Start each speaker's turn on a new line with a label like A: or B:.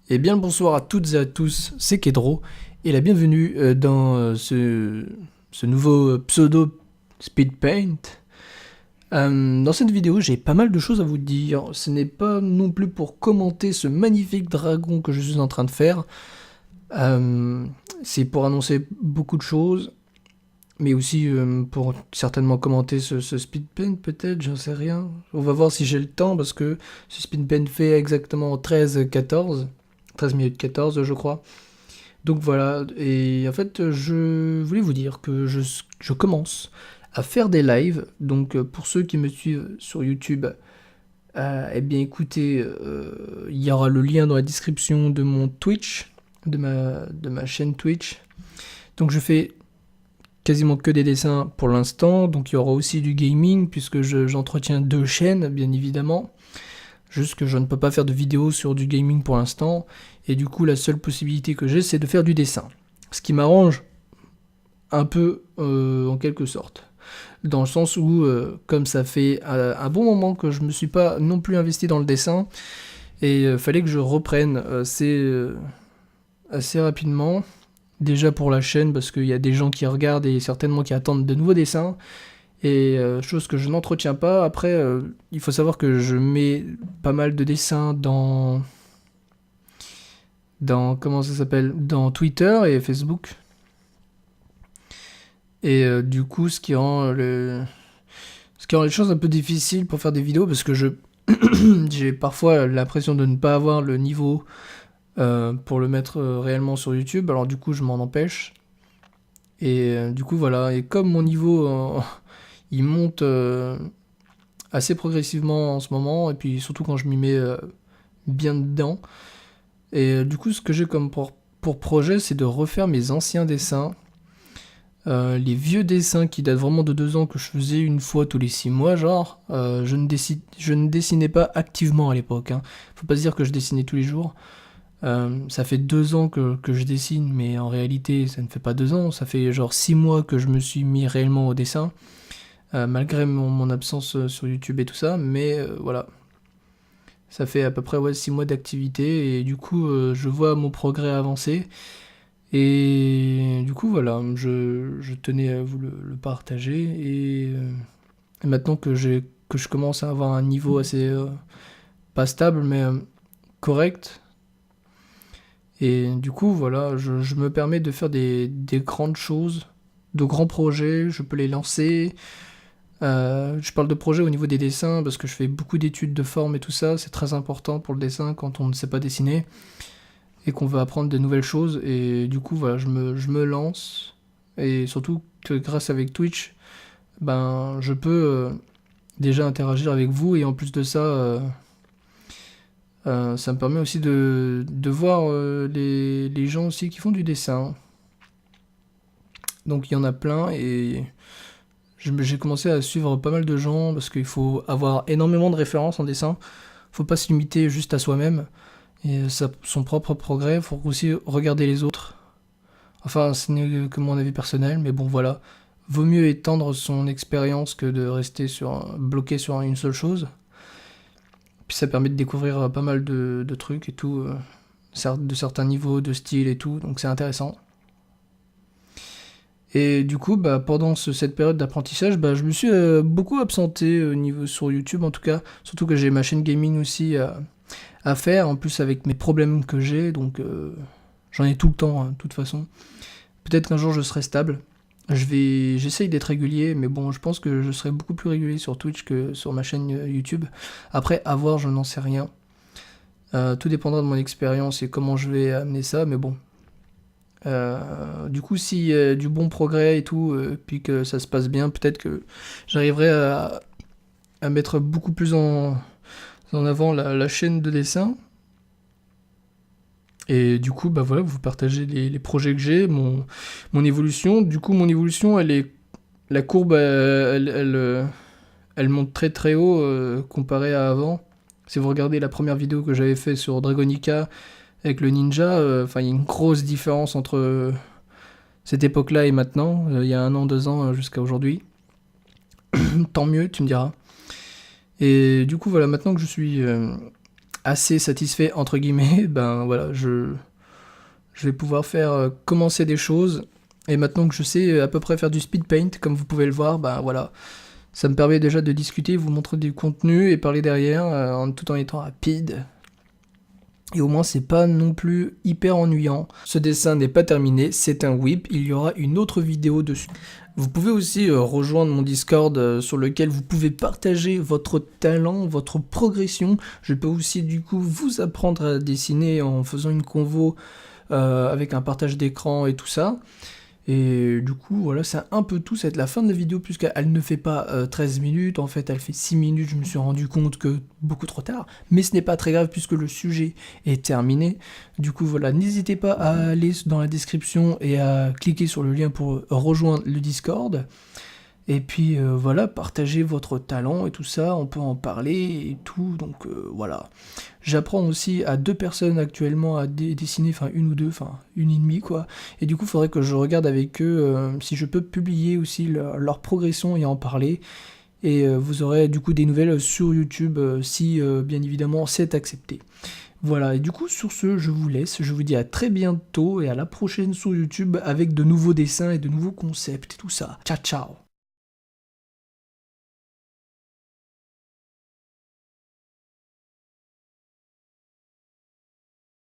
A: Et bien le bonsoir à toutes et à tous, c'est Kedro, et la bienvenue dans ce nouveau pseudo Speedpaint. Dans cette vidéo, j'ai pas mal de choses à vous dire. Ce n'est pas non plus pour commenter ce magnifique dragon que je suis en train de faire. C'est pour annoncer beaucoup de choses, mais aussi pour certainement commenter ce Speedpaint peut-être, j'en sais rien. On va voir si j'ai le temps, parce que ce Speedpaint fait exactement 13 minutes 14 je crois. Donc voilà, et en fait je voulais vous dire que je commence à faire des lives. Donc pour ceux qui me suivent sur YouTube, eh bien écoutez, il y aura le lien dans la description de mon Twitch, de ma chaîne Twitch. Donc je fais quasiment que des dessins pour l'instant, donc il y aura aussi du gaming, puisque j'entretiens deux chaînes, bien évidemment. Juste que je ne peux pas faire de vidéos sur du gaming pour l'instant, et du coup la seule possibilité que j'ai, c'est de faire du dessin. Ce qui m'arrange un peu en quelque sorte. Dans le sens où, comme ça fait un bon moment que je me suis pas non plus investi dans le dessin, et fallait que je reprenne assez rapidement. Déjà pour la chaîne, parce qu'il y a des gens qui regardent et certainement qui attendent de nouveaux dessins. Et chose que je n'entretiens pas. Après, il faut savoir que je mets pas mal de dessins comment ça s'appelle, dans Twitter et Facebook. Et du coup, ce qui rend les choses un peu difficiles pour faire des vidéos, parce que j'ai parfois l'impression de ne pas avoir le niveau pour le mettre réellement sur YouTube. Alors du coup, je m'en empêche. Et du coup, voilà. Et comme mon niveau il monte assez progressivement en ce moment, et puis surtout quand je m'y mets bien dedans. Et du coup, ce que j'ai comme pour projet, c'est de refaire mes anciens dessins. Les vieux dessins qui datent vraiment de 2 ans, que je faisais une fois tous les 6 mois, genre. Je ne dessinais pas activement à l'époque. Hein. Faut pas se dire que je dessinais tous les jours. Ça fait 2 ans que je dessine, mais en réalité, ça ne fait pas 2 ans. Ça fait genre 6 mois que je me suis mis réellement au dessin. Malgré mon absence sur YouTube et tout ça, mais voilà. Ça fait à peu près 6 mois d'activité, et du coup je vois mon progrès avancer, et du coup voilà, je tenais à vous le partager, et maintenant que je commence à avoir un niveau assez, pas stable, mais correct, et du coup voilà, je me permets de faire des grandes choses, de grands projets, je peux les lancer. Je parle de projet au niveau des dessins parce que je fais beaucoup d'études de forme et tout ça, c'est très important pour le dessin quand on ne sait pas dessiner et qu'on veut apprendre de nouvelles choses, et du coup voilà, je me lance, et surtout que grâce avec Twitch, ben je peux déjà interagir avec vous, et en plus de ça, ça me permet aussi de voir les gens aussi qui font du dessin. Donc il y en a plein, et j'ai commencé à suivre pas mal de gens parce qu'il faut avoir énormément de références en dessin. Faut pas se limiter juste à soi-même et son propre progrès. Faut aussi regarder les autres. Enfin, ce n'est que mon avis personnel, mais bon, voilà. Vaut mieux étendre son expérience que de rester bloqué sur une seule chose. Puis ça permet de découvrir pas mal de trucs et tout, de certains niveaux de style et tout, donc c'est intéressant. Et du coup, bah, pendant cette période d'apprentissage, bah, je me suis beaucoup absenté sur YouTube, en tout cas. Surtout que j'ai ma chaîne gaming aussi à faire, en plus avec mes problèmes que j'ai, donc j'en ai tout le temps, hein, de toute façon. Peut-être qu'un jour je serai stable. J'essaye d'être régulier, mais bon, je pense que je serai beaucoup plus régulier sur Twitch que sur ma chaîne YouTube. Après, à voir, je n'en sais rien. Tout dépendra de mon expérience et comment je vais amener ça, mais bon. Du coup, s'il y a du bon progrès et tout, puis que ça se passe bien, peut-être que j'arriverai à mettre beaucoup plus en avant la chaîne de dessin. Et du coup, bah voilà, vous partagez les projets que j'ai, mon évolution. Du coup, mon évolution, la courbe, elle monte très très haut comparé à avant. Si vous regardez la première vidéo que j'avais fait sur Dragonica avec le ninja, il y a une grosse différence entre cette époque-là et maintenant, il y a 1 an, 2 ans, jusqu'à aujourd'hui. Tant mieux, tu me diras. Et du coup, voilà, maintenant que je suis assez satisfait entre guillemets, ben voilà, je vais pouvoir faire commencer des choses. Et maintenant que je sais à peu près faire du speed paint, comme vous pouvez le voir, ben voilà, ça me permet déjà de discuter, vous montrer du contenu et parler derrière, tout en étant rapide. Et au moins c'est pas non plus hyper ennuyant. Ce dessin n'est pas terminé, c'est un whip, il y aura une autre vidéo dessus. Vous pouvez aussi rejoindre mon Discord sur lequel vous pouvez partager votre talent, votre progression. Je peux aussi du coup vous apprendre à dessiner en faisant une convo avec un partage d'écran et tout ça. Et du coup, voilà, c'est un peu tout, ça va être la fin de la vidéo, puisqu'elle ne fait pas 13 minutes, en fait, elle fait 6 minutes, je me suis rendu compte que beaucoup trop tard, mais ce n'est pas très grave, puisque le sujet est terminé. Du coup, voilà, n'hésitez pas à aller dans la description et à cliquer sur le lien pour rejoindre le Discord. Et puis voilà, partagez votre talent et tout ça, on peut en parler et tout, donc voilà. J'apprends aussi à 2 personnes actuellement à dessiner, enfin une ou deux, enfin une et demie quoi. Et du coup, il faudrait que je regarde avec eux si je peux publier aussi leur progression et en parler. Et vous aurez du coup des nouvelles sur YouTube si bien évidemment c'est accepté. Voilà, et du coup sur ce, je vous laisse, je vous dis à très bientôt et à la prochaine sur YouTube avec de nouveaux dessins et de nouveaux concepts et tout ça. Ciao ciao.